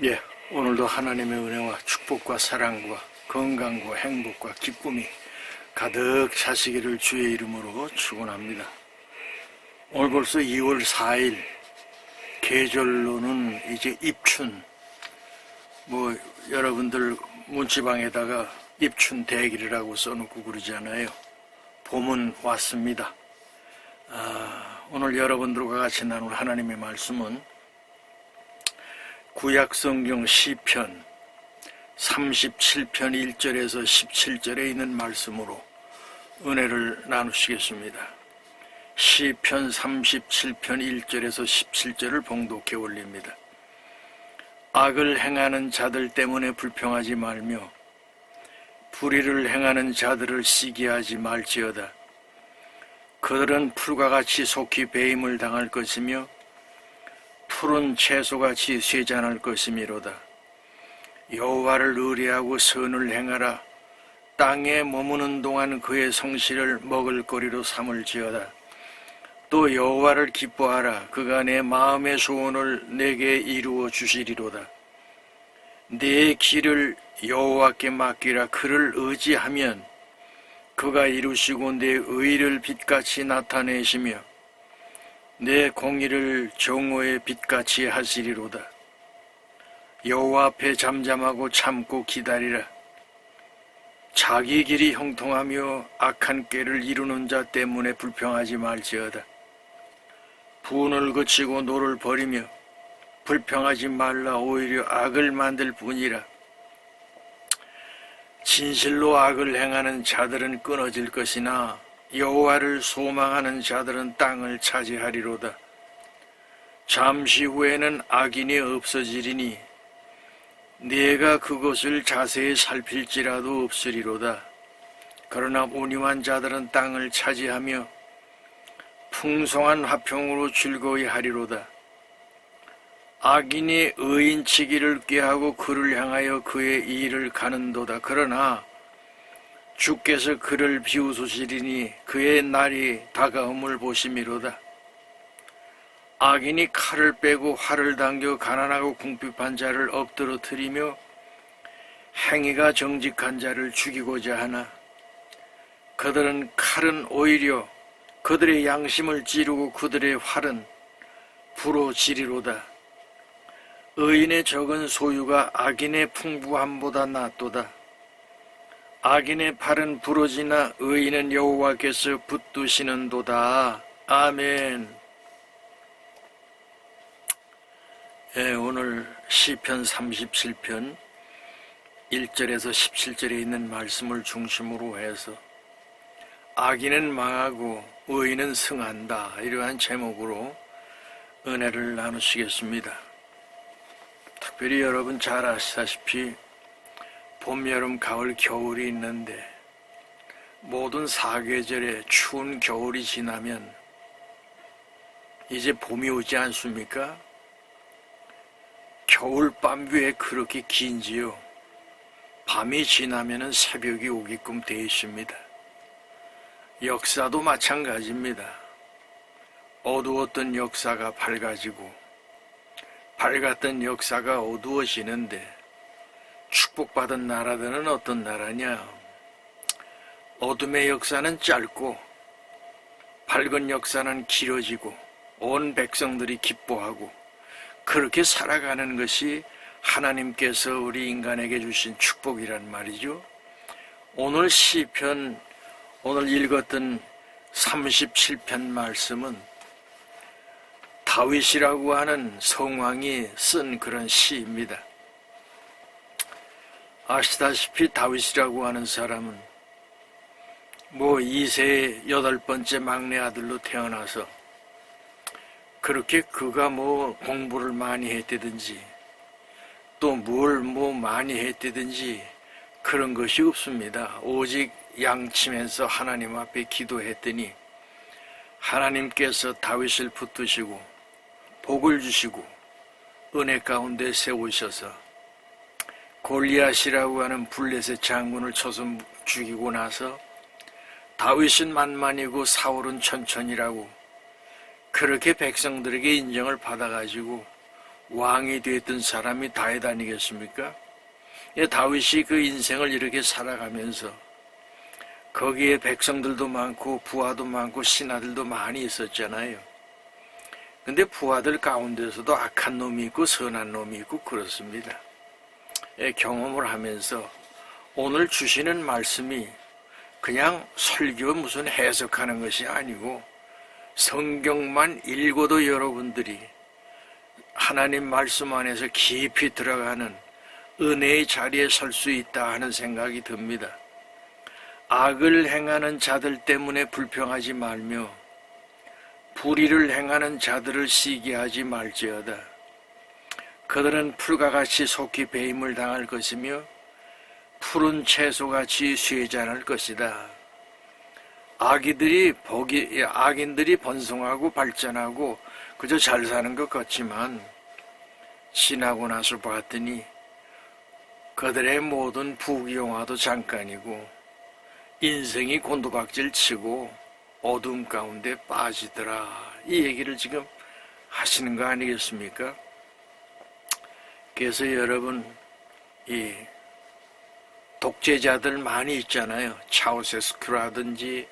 예, 오늘도 하나님의 은혜와 축복과 사랑과 건강과 행복과 기쁨이 가득 차시기를 주의 이름으로 축원합니다. 오늘 벌써 2월 4일, 계절로는 이제 입춘, 여러분들 문지방에다가 입춘 대길이라고 써놓고 그러잖아요. 봄은 왔습니다. 오늘 여러분들과 같이 나눌 하나님의 말씀은 구약성경 시편 37편 1절에서 17절에 있는 말씀으로 은혜를 나누시겠습니다. 시편 37편 1절에서 17절을 봉독해 올립니다. 악을 행하는 자들 때문에 불평하지 말며 불의를 행하는 자들을 시기하지 말지어다. 그들은 풀과 같이 속히 배임을 당할 것이며 푸른 채소같이 쇠잔할 것이미로다. 여호와를 의뢰하고 선을 행하라. 땅에 머무는 동안 그의 성실을 먹을거리로 삼을지어다. 또 여호와를 기뻐하라. 그가 내 마음의 소원을 내게 이루어 주시리로다. 내 길을 여호와께 맡기라. 그를 의지하면 그가 이루시고 내 의를 빛같이 나타내시며 내 공의를 정오의 빛같이 하시리로다. 여호와 앞에 잠잠하고 참고 기다리라. 자기 길이 형통하며 악한 꾀를 이루는 자 때문에 불평하지 말지어다. 분을 그치고 노를 버리며 불평하지 말라. 오히려 악을 만들 뿐이라. 진실로 악을 행하는 자들은 끊어질 것이나 여호와를 소망하는 자들은 땅을 차지하리로다. 잠시 후에는 악인이 없어지리니 네가 그것을 자세히 살필지라도 없으리로다. 그러나 온유한 자들은 땅을 차지하며 풍성한 화평으로 즐거이 하리로다. 악인이 의인치기를 꾀하고 그를 향하여 그의 일을 가는도다. 그러나 주께서 그를 비웃으시리니 그의 날이 다가옴을 보심이로다. 악인이 칼을 빼고 활을 당겨 가난하고 궁핍한 자를 엎드러뜨리며 행위가 정직한 자를 죽이고자 하나 그들은 칼은 오히려 그들의 양심을 찌르고 그들의 활은 부러지리로다. 의인의 적은 소유가 악인의 풍부함보다 낫도다. 악인의 팔은 부러지나 의인은 여호와께서 붙드시는도다. 아멘. 오늘 시편 37편 1절에서 17절에 있는 말씀을 중심으로 해서 악인은 망하고 의인은 승한다, 이러한 제목으로 은혜를 나누시겠습니다. 특별히 여러분 잘 아시다시피 봄, 여름, 가을, 겨울이 있는데 모든 사계절에 추운 겨울이 지나면 이제 봄이 오지 않습니까? 겨울밤 왜 그렇게 긴지요? 밤이 지나면 새벽이 오게끔 되어 있습니다. 역사도 마찬가지입니다. 어두웠던 역사가 밝아지고 밝았던 역사가 어두워지는데 축복받은 나라들은 어떤 나라냐? 어둠의 역사는 짧고 밝은 역사는 길어지고 온 백성들이 기뻐하고 그렇게 살아가는 것이 하나님께서 우리 인간에게 주신 축복이란 말이죠. 오늘 시편, 오늘 읽었던 37편 말씀은 다윗이라고 하는 성왕이 쓴 그런 시입니다. 아시다시피 다윗이라고 하는 사람은 2세 8번째 막내 아들로 태어나서 그렇게 그가 공부를 많이 했다든지 또 뭘 많이 했다든지 그런 것이 없습니다. 오직 양치면서 하나님 앞에 기도했더니 하나님께서 다윗을 붙드시고 복을 주시고 은혜 가운데 세우셔서 골리앗이라고 하는 블레셋 장군을 쳐서 죽이고 나서 다윗은 만만이고 사울은 천천이라고 그렇게 백성들에게 인정을 받아가지고 왕이 되었던 사람이 다윗 아니겠습니까? 다윗이 그 인생을 이렇게 살아가면서 거기에 백성들도 많고 부하도 많고 신하들도 많이 있었잖아요. 근데 부하들 가운데서도 악한 놈이 있고 선한 놈이 있고 그렇습니다. 경험을 하면서 오늘 주시는 말씀이 그냥 설교 무슨 해석하는 것이 아니고 성경만 읽어도 여러분들이 하나님 말씀 안에서 깊이 들어가는 은혜의 자리에 설 수 있다 하는 생각이 듭니다. 악을 행하는 자들 때문에 불평하지 말며 불의를 행하는 자들을 시기하지 말지어다. 그들은 풀과 같이 속히 배임을 당할 것이며 푸른 채소같이 쇠잔할 것이다. 악인들이 번성하고 발전하고 그저 잘 사는 것 같지만 지나고 나서 봤더니 그들의 모든 부귀영화도 잠깐이고 인생이 곤두박질 치고 어둠 가운데 빠지더라. 이 얘기를 지금 하시는 거 아니겠습니까? 그래서 여러분, 이 독재자들 많이 있잖아요. 차우세스크라든지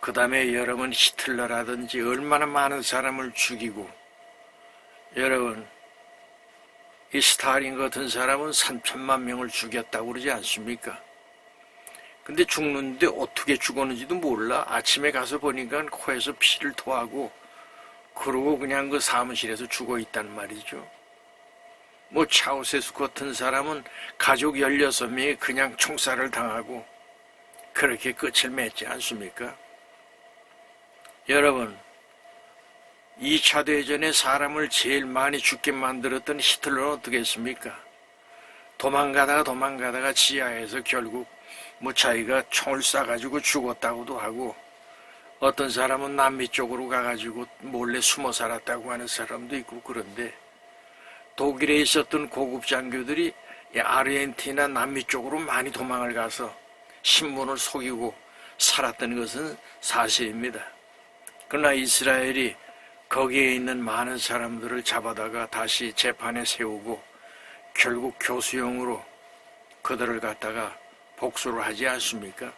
그 다음에 여러분 히틀러라든지 얼마나 많은 사람을 죽이고, 여러분 이 스탈린 같은 사람은 3천만 명을 죽였다고 그러지 않습니까? 근데 죽는데 어떻게 죽었는지도 몰라. 아침에 가서 보니까 코에서 피를 토하고 그러고 그냥 그 사무실에서 죽어 있단 말이죠. 뭐 차우세스 같은 사람은 가족 16명이 그냥 총살을 당하고 그렇게 끝을 맺지 않습니까? 여러분, 2차 대전에 사람을 제일 많이 죽게 만들었던 히틀러는 어떻게 했습니까? 도망가다가 지하에서 결국 뭐 자기가 총을 쏴가지고 죽었다고도 하고, 어떤 사람은 남미 쪽으로 가가지고 몰래 숨어 살았다고 하는 사람도 있고. 그런데 독일에 있었던 고급 장교들이 아르헨티나 남미 쪽으로 많이 도망을 가서 신문을 속이고 살았던 것은 사실입니다. 그러나 이스라엘이 거기에 있는 많은 사람들을 잡아다가 다시 재판에 세우고 결국 교수형으로 그들을 갖다가 복수를 하지 않습니까?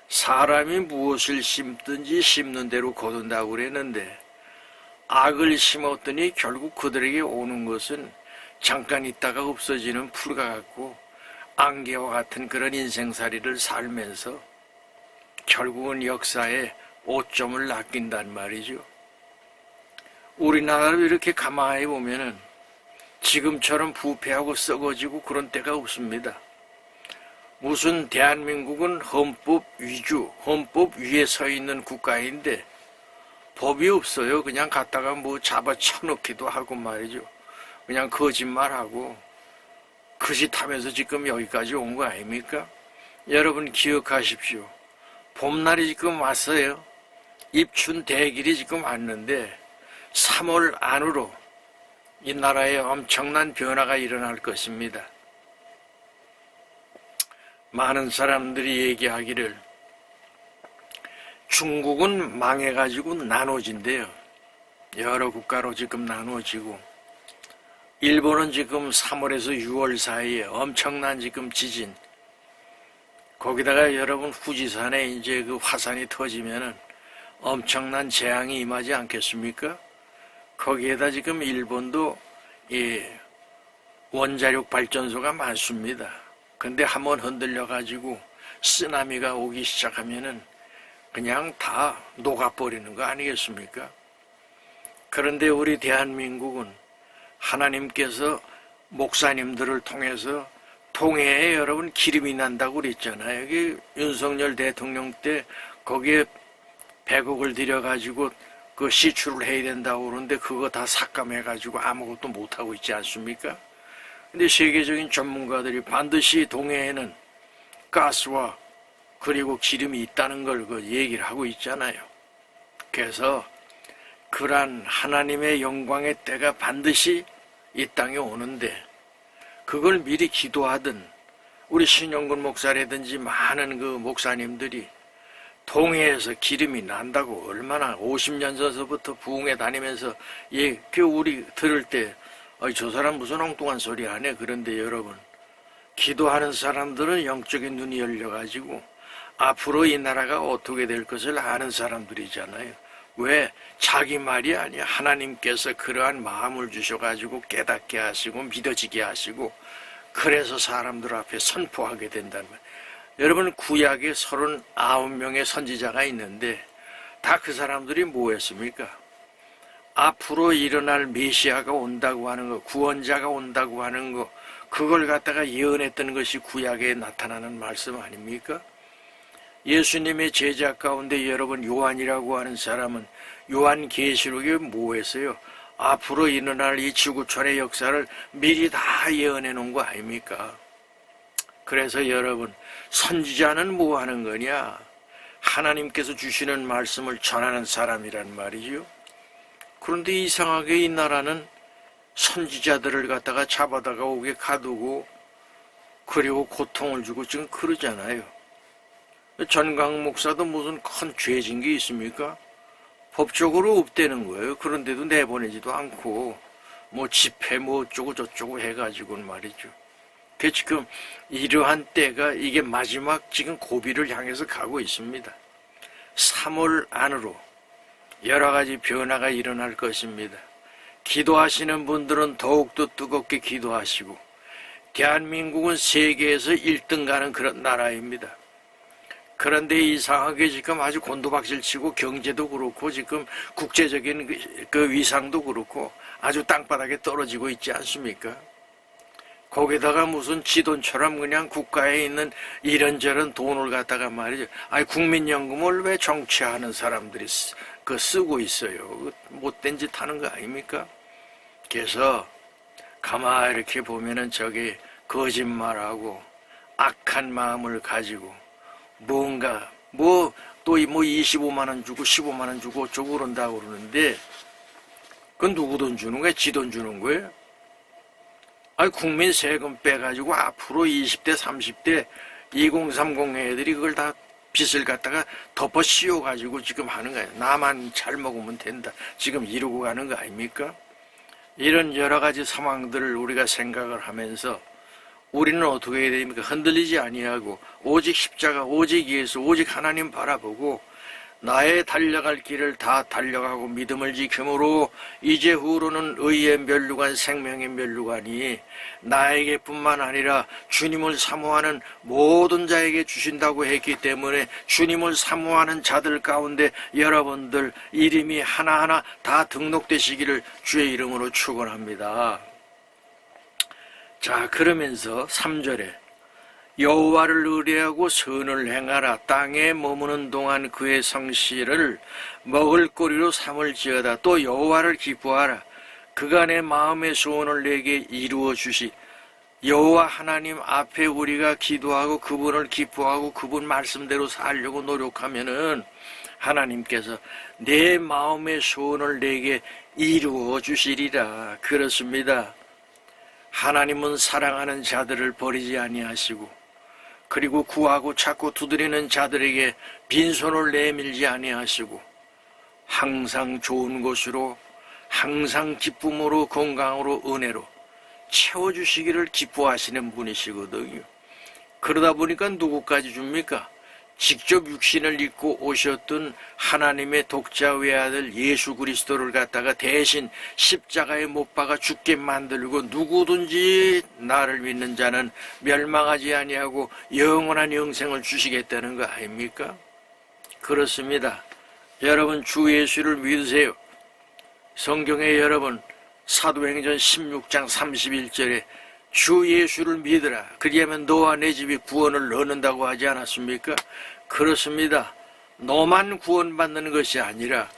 사람이 무엇을 심든지 심는 대로 거둔다고 그랬는데, 악을 심었더니 결국 그들에게 오는 것은 잠깐 있다가 없어지는 풀과 같고 안개와 같은 그런 인생살이를 살면서 결국은 역사에 오점을 낚인단 말이죠. 우리나라를 이렇게 가만히 보면은 지금처럼 부패하고 썩어지고 그런 때가 없습니다. 무슨 대한민국은 헌법 위주, 헌법 위에 서 있는 국가인데 법이 없어요. 그냥 갖다가 뭐 잡아 쳐놓기도 하고 말이죠. 그냥 거짓말하고 그 짓 하면서 지금 여기까지 온 거 아닙니까? 여러분 기억하십시오. 봄날이 지금 왔어요. 입춘 대길이 지금 왔는데 3월 안으로 이 나라에 엄청난 변화가 일어날 것입니다. 많은 사람들이 얘기하기를 중국은 망해가지고 나눠진대요. 여러 국가로 지금 나눠지고, 일본은 지금 3월에서 6월 사이에 엄청난 지금 지진, 거기다가 여러분 후지산에 이제 그 화산이 터지면은 엄청난 재앙이 임하지 않겠습니까? 거기에다 지금 일본도 이 원자력 발전소가 많습니다. 근데 한번 흔들려가지고 쓰나미가 오기 시작하면은 그냥 다 녹아버리는 거 아니겠습니까? 그런데 우리 대한민국은 하나님께서 목사님들을 통해서 통해에 여러분 기름이 난다고 그랬잖아요. 여기 윤석열 대통령 때 거기에 100억을 들여가지고 그 시출을 해야 된다고 그러는데 그거 다 삭감해가지고 아무것도 못하고 있지 않습니까? 근데 세계적인 전문가들이 반드시 동해에는 가스와 그리고 기름이 있다는 걸 그 얘기를 하고 있잖아요. 그래서 그러한 하나님의 영광의 때가 반드시 이 땅에 오는데, 그걸 미리 기도하든 우리 신영근 목사라든지 많은 그 목사님들이 동해에서 기름이 난다고 얼마나 50년 전서부터 부흥회 다니면서 그 우리 들을 때 저 사람 무슨 엉뚱한 소리 하네. 그런데 여러분, 기도하는 사람들은 영적인 눈이 열려가지고 앞으로 이 나라가 어떻게 될 것을 아는 사람들이잖아요. 왜? 자기 말이 아니야. 하나님께서 그러한 마음을 주셔가지고 깨닫게 하시고 믿어지게 하시고 그래서 사람들 앞에 선포하게 된다는 말. 여러분, 구약에 39명의 선지자가 있는데 다 그 사람들이 뭐 했습니까? 앞으로 일어날 메시아가 온다고 하는 거, 구원자가 온다고 하는 거, 그걸 갖다가 예언했던 것이 구약에 나타나는 말씀 아닙니까? 예수님의 제자 가운데 여러분 요한이라고 하는 사람은 요한계시록에 뭐 했어요? 앞으로 일어날 이 지구촌의 역사를 미리 다 예언해 놓은 거 아닙니까? 그래서 여러분, 선지자는 뭐 하는 거냐? 하나님께서 주시는 말씀을 전하는 사람이란 말이죠. 그런데 이상하게 이 나라는 선지자들을 갖다가 잡아다가 오게 가두고 그리고 고통을 주고 지금 그러잖아요. 전광 목사도 무슨 큰 죄진 게 있습니까? 법적으로 없대는 거예요. 그런데도 내보내지도 않고 뭐 집회 뭐 어쩌고 저쩌고 해가지고는 말이죠. 그 지금 이러한 때가 이게 마지막 지금 고비를 향해서 가고 있습니다. 3월 안으로 여러 가지 변화가 일어날 것입니다. 기도하시는 분들은 더욱더 뜨겁게 기도하시고 대한민국은 세계에서 1등 가는 그런 나라입니다. 그런데 이상하게 지금 아주 곤두박질 치고 경제도 그렇고 지금 국제적인 그 위상도 그렇고 아주 땅바닥에 떨어지고 있지 않습니까? 거기다가 무슨 지돈처럼 그냥 국가에 있는 이런저런 돈을 갖다가 말이죠. 아니 국민연금을 왜 정치하는 사람들이 쓰고 있어요. 못된 짓 하는 거 아닙니까? 그래서 가만히 이렇게 보면은 저게 거짓말하고 악한 마음을 가지고 뭔가 뭐 또 뭐 25만 원 주고 15만 원 주고 어쩌고 그런다고 그러는데 그건 누구 돈 주는 거야? 지 돈 주는 거예요? 아니 국민 세금 빼가지고 앞으로 20대 30대 2030 애들이 그걸 다 빚을 갖다가 덮어 씌워가지고 지금 하는 거예요. 나만 잘 먹으면 된다. 지금 이러고 가는 거 아닙니까? 이런 여러 가지 상황들을 우리가 생각을 하면서 우리는 어떻게 해야 됩니까? 흔들리지 아니하고 오직 십자가, 오직 예수, 오직 하나님 바라보고 나의 달려갈 길을 다 달려가고 믿음을 지킴으로 이제 후로는 의의 면류관, 생명의 면류관이 나에게뿐만 아니라 주님을 사모하는 모든 자에게 주신다고 했기 때문에 주님을 사모하는 자들 가운데 여러분들 이름이 하나하나 다 등록되시기를 주의 이름으로 축원합니다. 자, 그러면서 3절에 여호와를 의뢰하고 선을 행하라. 땅에 머무는 동안 그의 성실을 먹을거리로 삼을지어다. 또 여호와를 기뻐하라. 그가 내 마음의 소원을 내게 이루어 주시. 여호와 하나님 앞에 우리가 기도하고 그분을 기뻐하고 그분 말씀대로 살려고 노력하면은 하나님께서 내 마음의 소원을 내게 이루어 주시리라. 그렇습니다. 하나님은 사랑하는 자들을 버리지 아니하시고 그리고 구하고 찾고 두드리는 자들에게 빈손을 내밀지 아니하시고 항상 좋은 것으로 항상 기쁨으로 건강으로 은혜로 채워주시기를 기뻐하시는 분이시거든요. 그러다 보니까 누구까지 줍니까? 직접 육신을 입고 오셨던 하나님의 독자 외아들 예수 그리스도를 갖다가 대신 십자가에 못 박아 죽게 만들고 누구든지 나를 믿는 자는 멸망하지 아니하고 영원한 영생을 주시겠다는 거 아닙니까? 그렇습니다. 여러분 주 예수를 믿으세요. 성경에 여러분 사도행전 16장 31절에 주 예수를 믿으라. 그리하면 너와 내 집이 구원을 얻는다고 하지 않았습니까? 그렇습니다. 너만 구원받는 것이 아니라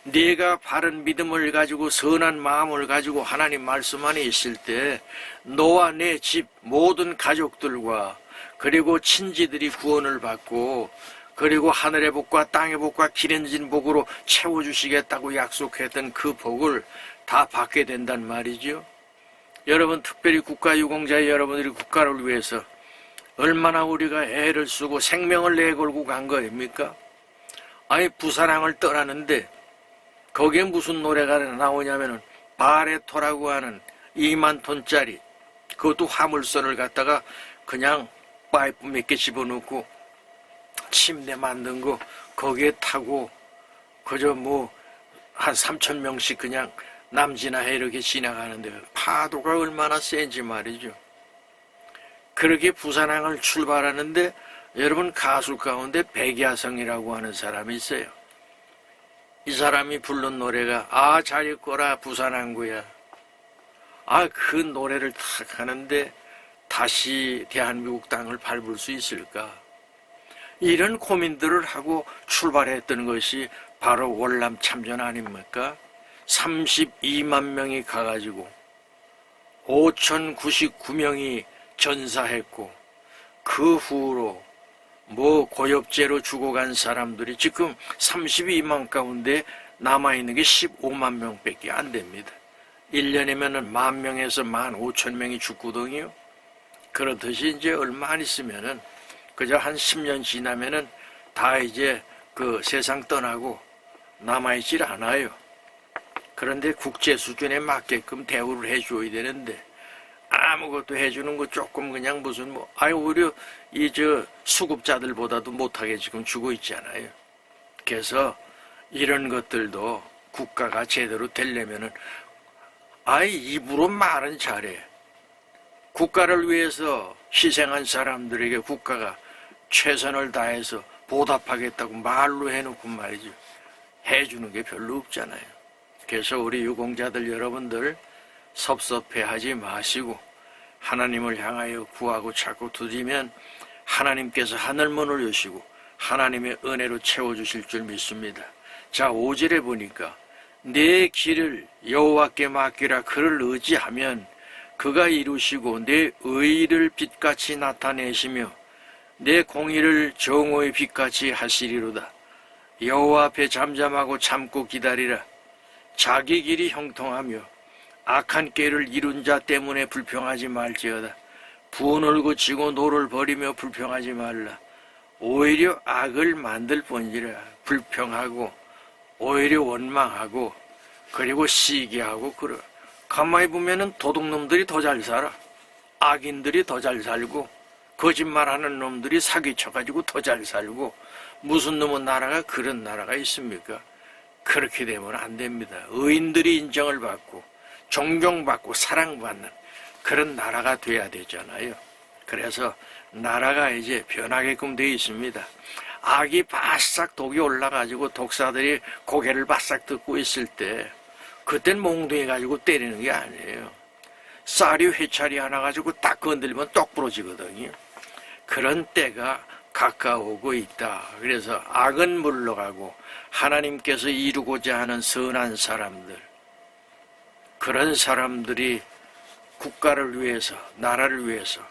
네가 바른 믿음을 가지고 선한 마음을 가지고 하나님 말씀 안에 있을 때 너와 내 집 모든 가족들과 그리고 친지들이 구원을 받고 그리고 하늘의 복과 땅의 복과 기름진 복으로 채워주시겠다고 약속했던 그 복을 다 받게 된단 말이죠. 여러분 특별히 국가유공자 여러분들이 국가를 위해서 얼마나 우리가 애를 쓰고 생명을 내걸고 간 거입니까? 아니 부산항을 떠나는데 거기에 무슨 노래가 나오냐면은 바레토라고 하는 2만 톤짜리, 그것도 화물선을 갖다가 그냥 파이프 몇 개 집어넣고 침대 만든 거 거기에 타고 그저 뭐 한 3,000명씩 그냥 남진하해 이렇게 지나가는데 파도가 얼마나 센지 말이죠. 그렇게 부산항을 출발하는데 여러분, 가수 가운데 백야성이라고 하는 사람이 있어요. 이 사람이 부른 노래가 잘 있거라 부산항구야. 그 노래를 탁 하는데 다시 대한민국 땅을 밟을 수 있을까? 이런 고민들을 하고 출발했던 것이 바로 월남 참전 아닙니까? 32만 명이 가가지고 5,099명이 전사했고 그 후로 뭐 고엽제로 죽어간 사람들이 지금 32만 가운데 남아있는 게 15만 명밖에 안 됩니다. 1년이면은 10,000명에서 15,000명이 죽거든요. 그렇듯이 이제 얼마 안 있으면은 그저 한 10년 지나면은 다 이제 그 세상 떠나고 남아있질 않아요. 그런데 국제 수준에 맞게끔 대우를 해줘야 되는데 아무것도 해주는 거 조금 그냥 무슨 오히려 수급자들보다도 못하게 지금 주고 있잖아요. 그래서 이런 것들도 국가가 제대로 되려면은 입으로 말은 잘해. 국가를 위해서 희생한 사람들에게 국가가 최선을 다해서 보답하겠다고 말로 해놓고 말이죠. 해주는 게 별로 없잖아요. 그래서 우리 유공자들 여러분들 섭섭해하지 마시고 하나님을 향하여 구하고 찾고 두드리면 하나님께서 하늘문을 여시고 하나님의 은혜로 채워주실 줄 믿습니다. 자, 5절에 보니까 내 길을 여호와께 맡기라. 그를 의지하면 그가 이루시고 내 의를 빛같이 나타내시며 내 공의를 정오의 빛같이 하시리로다. 여호와 앞에 잠잠하고 참고 기다리라. 자기 길이 형통하며 악한 꾀를 이룬 자 때문에 불평하지 말지어다. 분을 고치고 노를 버리며 불평하지 말라. 오히려 악을 만들 뿐이라. 불평하고 오히려 원망하고 그리고 시기하고 그래. 가만히 보면은 도둑놈들이 더 잘 살아. 악인들이 더 잘 살고 거짓말하는 놈들이 사기쳐가지고 더 잘 살고 무슨 놈의 나라가 그런 나라가 있습니까? 그렇게 되면 안 됩니다. 의인들이 인정을 받고 존경받고 사랑받는 그런 나라가 돼야 되잖아요. 그래서 나라가 이제 변하게끔 되어 있습니다. 악이 바싹 독이 올라가지고 독사들이 고개를 바싹 듣고 있을 때 그땐 몽둥이 가지고 때리는 게 아니에요. 쌀이 회차리 하나 가지고 딱 건들면 똑 부러지거든요. 그런 때가 가까우고 있다. 그래서 악은 물러가고 하나님께서 이루고자 하는 선한 사람들, 그런 사람들이 국가를 위해서, 나라를 위해서.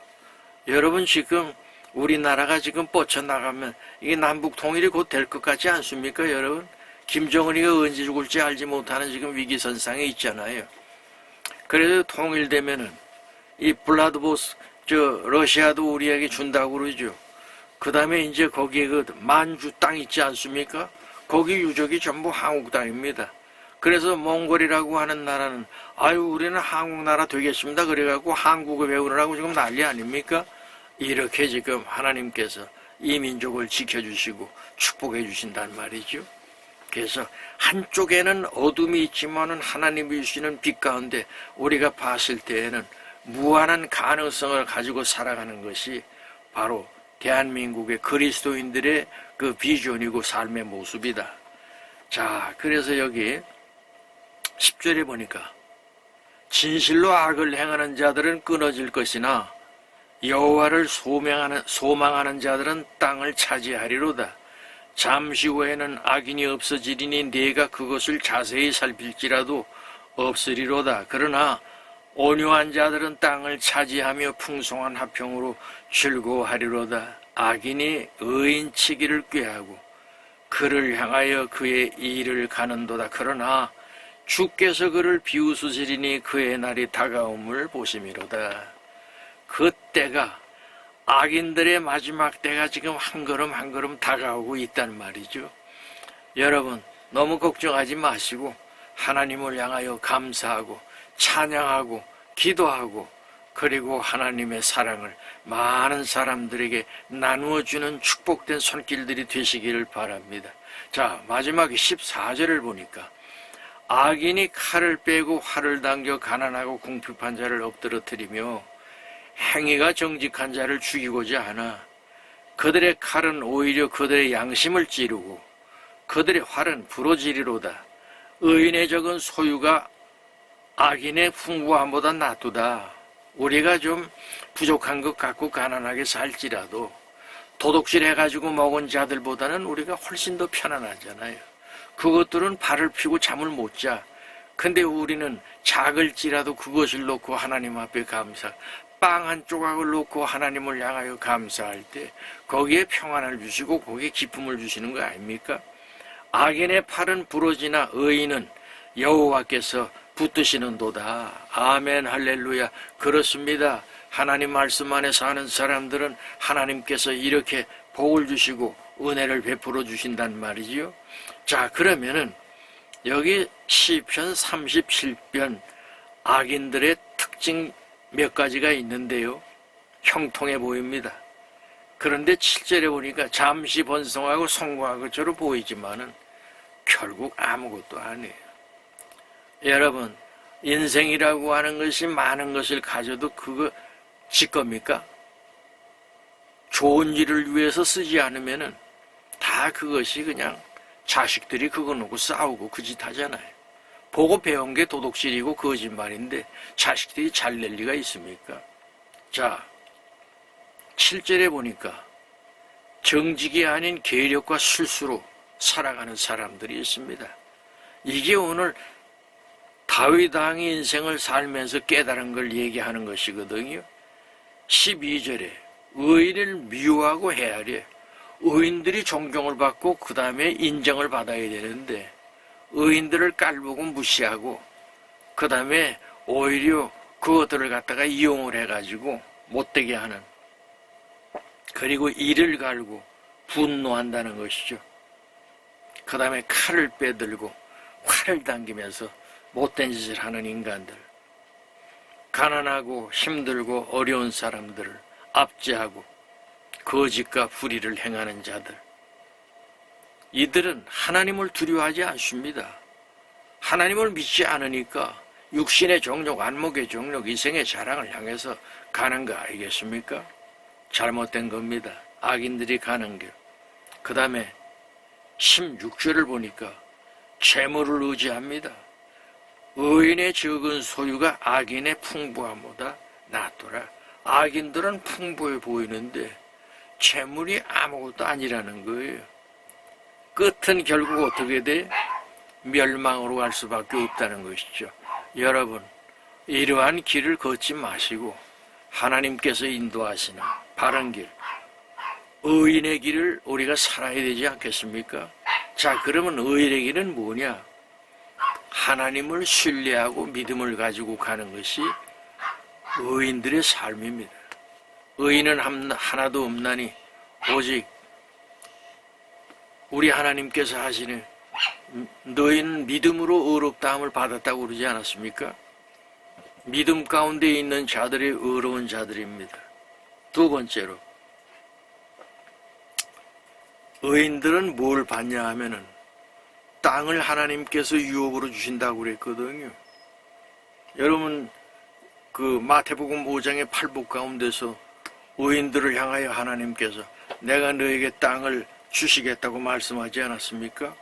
여러분, 지금 우리나라가 지금 뻗쳐나가면 이게 남북 통일이 곧 될 것 같지 않습니까, 여러분? 김정은이가 언제 죽을지 알지 못하는 지금 위기선상에 있잖아요. 그래서 통일되면은 이 블라드보스, 러시아도 우리에게 준다고 그러죠. 그 다음에 이제 거기에 그 만주 땅 있지 않습니까? 거기 유적이 전부 한국 땅입니다. 그래서 몽골이라고 하는 나라는 우리는 한국 나라 되겠습니다. 그래갖고 한국어 배우느라고 지금 난리 아닙니까? 이렇게 지금 하나님께서 이 민족을 지켜주시고 축복해 주신단 말이죠. 그래서 한쪽에는 어둠이 있지만은 하나님이 주시는 빛 가운데 우리가 봤을 때에는 무한한 가능성을 가지고 살아가는 것이 바로 대한민국의 그리스도인들의 그 비전이고 삶의 모습이다. 자, 그래서 여기 10절에 보니까 진실로 악을 행하는 자들은 끊어질 것이나 여호와를 소망하는 자들은 땅을 차지하리로다. 잠시 후에는 악인이 없어지리니 네가 그것을 자세히 살필지라도 없으리로다. 그러나 온유한 자들은 땅을 차지하며 풍성한 화평으로 즐거워하리로다. 악인이 의인치기를 꾀하고 그를 향하여 그의 일을 가는도다. 그러나 주께서 그를 비웃으시리니 그의 날이 다가옴을 보심이로다. 그때가, 악인들의 마지막 때가 지금 한 걸음 한 걸음 다가오고 있단 말이죠. 여러분, 너무 걱정하지 마시고 하나님을 향하여 감사하고 찬양하고 기도하고 그리고 하나님의 사랑을 많은 사람들에게 나누어주는 축복된 손길들이 되시기를 바랍니다. 자, 마지막에 14절을 보니까 악인이 칼을 빼고 활을 당겨 가난하고 궁핍한 자를 엎드러뜨리며 행위가 정직한 자를 죽이고자 하나 그들의 칼은 오히려 그들의 양심을 찌르고 그들의 활은 부러지리로다. 의인의 적은 소유가 악인의 풍부함보다 낫도다. 우리가 좀 부족한 것 같고 가난하게 살지라도 도둑질 해가지고 먹은 자들보다는 우리가 훨씬 더 편안하잖아요. 그것들은 발을 피고 잠을 못 자. 근데 우리는 작을지라도 그것을 놓고 하나님 앞에 감사, 빵 한 조각을 놓고 하나님을 향하여 감사할 때 거기에 평안을 주시고 거기에 기쁨을 주시는 거 아닙니까? 악인의 팔은 부러지나 의인은 여호와께서 붙드시는도다. 아멘, 할렐루야. 그렇습니다. 하나님 말씀 안에 사는 사람들은 하나님께서 이렇게 복을 주시고 은혜를 베풀어 주신단 말이지요. 자, 그러면은 여기 시편 37편 악인들의 특징 몇 가지가 있는데요. 형통해 보입니다. 그런데 7절에 보니까 잠시 번성하고 성공한 것처럼 보이지만은 결국 아무것도 아니에요. 여러분, 인생이라고 하는 것이 많은 것을 가져도 그거 지 겁니까? 좋은 일을 위해서 쓰지 않으면은 다 그것이 그냥 자식들이 그거 놓고 싸우고 그 짓 하잖아요. 보고 배운 게 도둑질이고 거짓말인데 자식들이 잘 낼 리가 있습니까? 자, 7절에 보니까 정직이 아닌 계력과 술수로 살아가는 사람들이 있습니다. 이게 오늘 다윗 왕의 인생을 살면서 깨달은 걸 얘기하는 것이거든요. 12절에 의인을 미워하고 헤아려 의인들이 존경을 받고 그 다음에 인정을 받아야 되는데 의인들을 깔보고 무시하고 그 다음에 오히려 그것들을 갖다가 이용을 해가지고 못되게 하는, 그리고 이를 갈고 분노한다는 것이죠. 그 다음에 칼을 빼들고 활을 당기면서 못된 짓을 하는 인간들, 가난하고 힘들고 어려운 사람들을 압제하고 거짓과 불의를 행하는 자들, 이들은 하나님을 두려워하지 않습니다. 하나님을 믿지 않으니까 육신의 정욕, 안목의 정욕, 이생의 자랑을 향해서 가는 거 아니겠습니까? 잘못된 겁니다. 악인들이 가는 길. 그 다음에 16절을 보니까 재물을 의지합니다. 의인의 적은 소유가 악인의 풍부함보다 낫더라. 악인들은 풍부해 보이는데 재물이 아무것도 아니라는 거예요. 끝은 결국 어떻게 돼? 멸망으로 갈 수밖에 없다는 것이죠. 여러분, 이러한 길을 걷지 마시고 하나님께서 인도하시는 바른 길, 의인의 길을 우리가 살아야 되지 않겠습니까? 자, 그러면 의인의 길은 뭐냐? 하나님을 신뢰하고 믿음을 가지고 가는 것이 의인들의 삶입니다. 의인은 하나도 없나니 오직 우리 하나님께서 하시는 너희는 믿음으로 의롭다함을 받았다고 그러지 않았습니까? 믿음 가운데 있는 자들이 의로운 자들입니다. 두 번째로, 의인들은 뭘 받냐 하면은 땅을 하나님께서 유업으로 주신다고 그랬거든요. 여러분, 그 마태복음 5장의 팔복 가운데서 의인들을 향하여 하나님께서 내가 너에게 땅을 주시겠다고 말씀하지 않았습니까?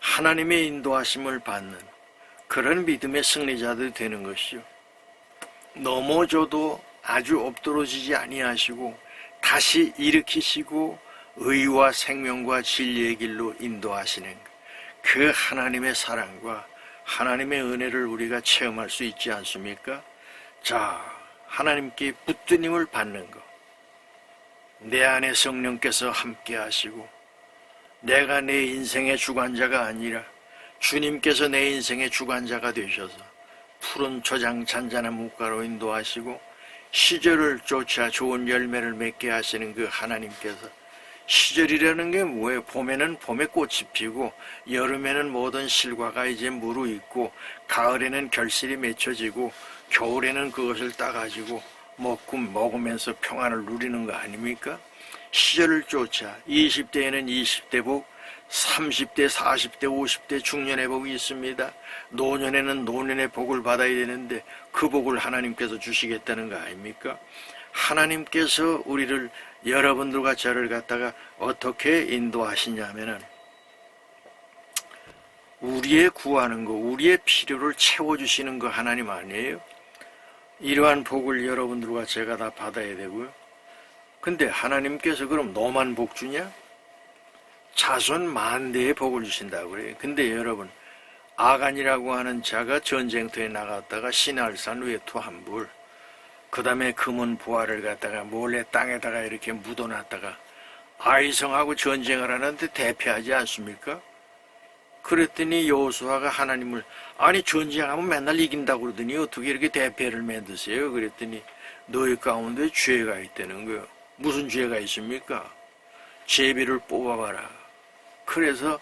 하나님의 인도하심을 받는 그런 믿음의 승리자들이 되는 것이요. 넘어져도 아주 엎드러지지 아니하시고 다시 일으키시고 의와 생명과 진리의 길로 인도하시는 그 하나님의 사랑과 하나님의 은혜를 우리가 체험할 수 있지 않습니까? 자, 하나님께 붙든 힘을 받는 것, 내 안에 성령께서 함께 하시고 내가 내 인생의 주관자가 아니라 주님께서 내 인생의 주관자가 되셔서 푸른 초장 잔잔한 물가로 인도하시고 시절을 쫓아 좋은 열매를 맺게 하시는 그 하나님께서, 시절이라는 게 뭐예요? 봄에는 봄에 꽃이 피고 여름에는 모든 실과가 이제 무르익고 가을에는 결실이 맺혀지고 겨울에는 그것을 따가지고 먹으면서 평안을 누리는 거 아닙니까? 시절을 쫓아 20대에는 20대 복, 30대, 40대, 50대 중년의 복이 있습니다. 노년에는 노년의 복을 받아야 되는데 그 복을 하나님께서 주시겠다는 거 아닙니까? 하나님께서 우리를, 여러분들과 저를 갖다가 어떻게 인도하시냐면은 우리의 구하는 거, 우리의 필요를 채워주시는 거 하나님 아니에요? 이러한 복을 여러분들과 제가 다 받아야 되고요. 근데 하나님께서 그럼 너만 복 주냐? 자손 만대의 복을 주신다고 그래요. 근데 여러분, 아간이라고 하는 자가 전쟁터에 나갔다가 신할산 외투 한 벌, 그 다음에 금은 보화를 갖다가 몰래 땅에다가 이렇게 묻어놨다가 아이성하고 전쟁을 하는데 대패하지 않습니까? 그랬더니 여호수아가 하나님을, 아니 전쟁하면 맨날 이긴다고 그러더니 어떻게 이렇게 대패를 만드세요? 그랬더니 너희 가운데 죄가 있다는 거예요. 무슨 죄가 있습니까? 제비를 뽑아봐라. 그래서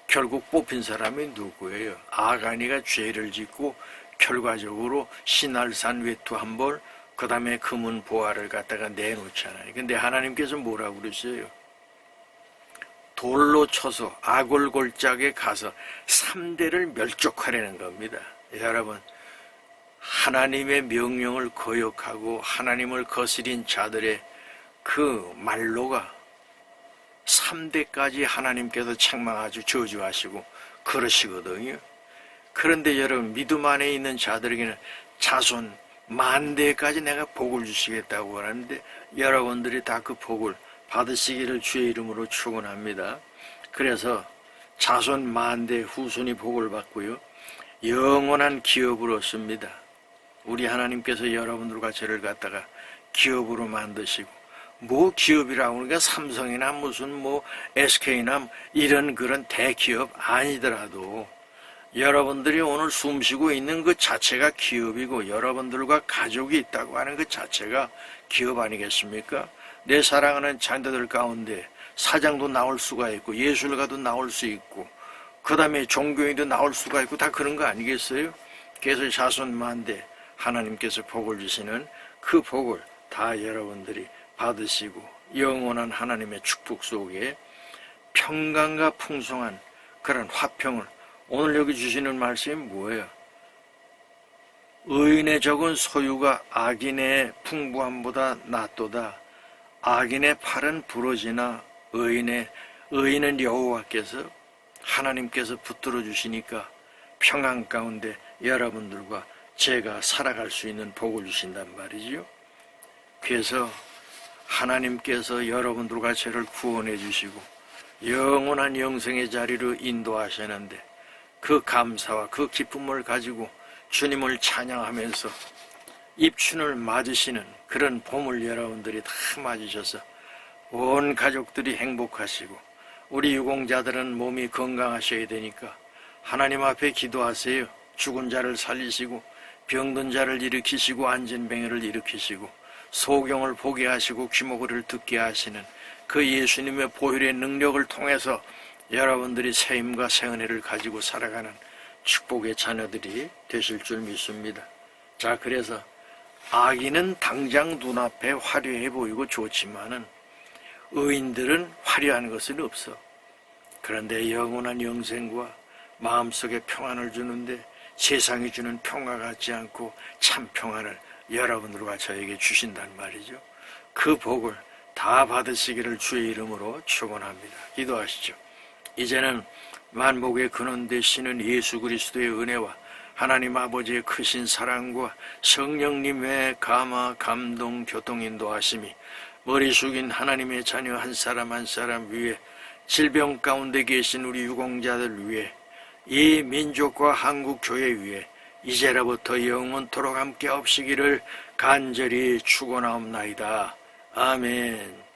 결국 뽑힌 사람이 누구예요? 아간이가 죄를 짓고 결과적으로 신할산 외투 한 벌, 그 다음에 금은 보화를 갖다가 내놓잖아요. 근데 하나님께서 뭐라고 그러세요? 돌로 쳐서 아골골짝에 가서 3대를 멸족하려는 겁니다. 여러분, 하나님의 명령을 거역하고 하나님을 거스린 자들의 그 말로가 3대까지 하나님께서 책망하시고 저주하시고 그러시거든요. 그런데 여러분, 믿음 안에 있는 자들에게는 자손 만대까지 내가 복을 주시겠다고 하는데 여러분들이 다 그 복을 받으시기를 주의 이름으로 축원합니다. 그래서 자손 만대 후손이 복을 받고요, 영원한 기업을 얻습니다. 우리 하나님께서 여러분들과 저를 갖다가 기업으로 만드시고, 뭐 기업이라고 하니까 삼성이나 무슨 뭐 SK나 이런 그런 대기업 아니더라도 여러분들이 오늘 숨쉬고 있는 그 자체가 기업이고, 여러분들과 가족이 있다고 하는 그 자체가 기업 아니겠습니까? 내 사랑하는 자녀들 가운데 사장도 나올 수가 있고, 예술가도 나올 수 있고, 그 다음에 종교인도 나올 수가 있고, 다 그런 거 아니겠어요? 그래서 자손 만대 하나님께서 복을 주시는 그 복을 다 여러분들이 받으시고, 영원한 하나님의 축복 속에 평강과 풍성한 그런 화평을, 오늘 여기 주시는 말씀이 뭐예요? 의인의 적은 소유가 악인의 풍부함보다 낫도다. 악인의 팔은 부러지나 의인은 여호와께서 하나님께서 붙들어 주시니까 평안 가운데 여러분들과 제가 살아갈 수 있는 복을 주신단 말이지요. 그래서 하나님께서 여러분들과 저를 구원해 주시고 영원한 영생의 자리로 인도하셨는데, 그 감사와 그 기쁨을 가지고 주님을 찬양하면서 입춘을 맞으시는 그런 봄을 여러분들이 다 맞으셔서 온 가족들이 행복하시고, 우리 유공자들은 몸이 건강하셔야 되니까 하나님 앞에 기도하세요. 죽은 자를 살리시고, 병든 자를 일으키시고, 안진뱅이를 일으키시고, 소경을 보게 하시고, 귀모거리를 듣게 하시는 그 예수님의 보혈의 능력을 통해서 여러분들이 새 힘과 새 은혜를 가지고 살아가는 축복의 자녀들이 되실 줄 믿습니다. 자, 그래서 악인은 당장 눈앞에 화려해 보이고 좋지만은 의인들은 화려한 것은 없어. 그런데 영원한 영생과 마음속에 평안을 주는데 세상이 주는 평화 같지 않고 참 평안을 여러분들과 저에게 주신단 말이죠. 그 복을 다 받으시기를 주의 이름으로 축원합니다. 기도하시죠. 이제는 만복의 근원 되시는 예수 그리스도의 은혜와 하나님 아버지의 크신 사랑과 성령님의 감화, 감동, 교통 인도하심이 머리 숙인 하나님의 자녀 한 사람 한 사람 위에, 질병 가운데 계신 우리 유공자들 위에, 이 민족과 한국 교회 위에 이제로부터 영원토록 함께 없으기를 간절히 축원하옵나이다. 아멘.